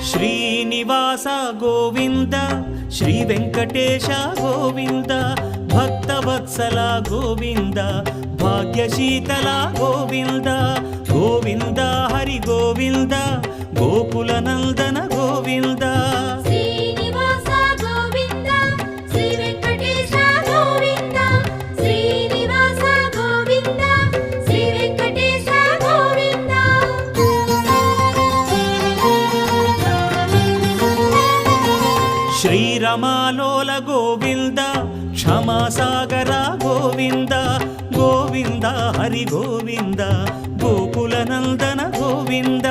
Srinivasa Govinda Shri Venkatesha Govinda Bhaktavatsala Govinda భాగ్యశీతల Govinda Govinda Hari Govinda Gokula Nandana Govinda Srinivasa Govinda Shri Venkatesha Govinda Srinivasa Govinda Shri Venkatesha Govinda శ్రీరమాలోల Govinda క్షమాసాగర Govinda Govinda Hari Govinda Gokula Nandana Govinda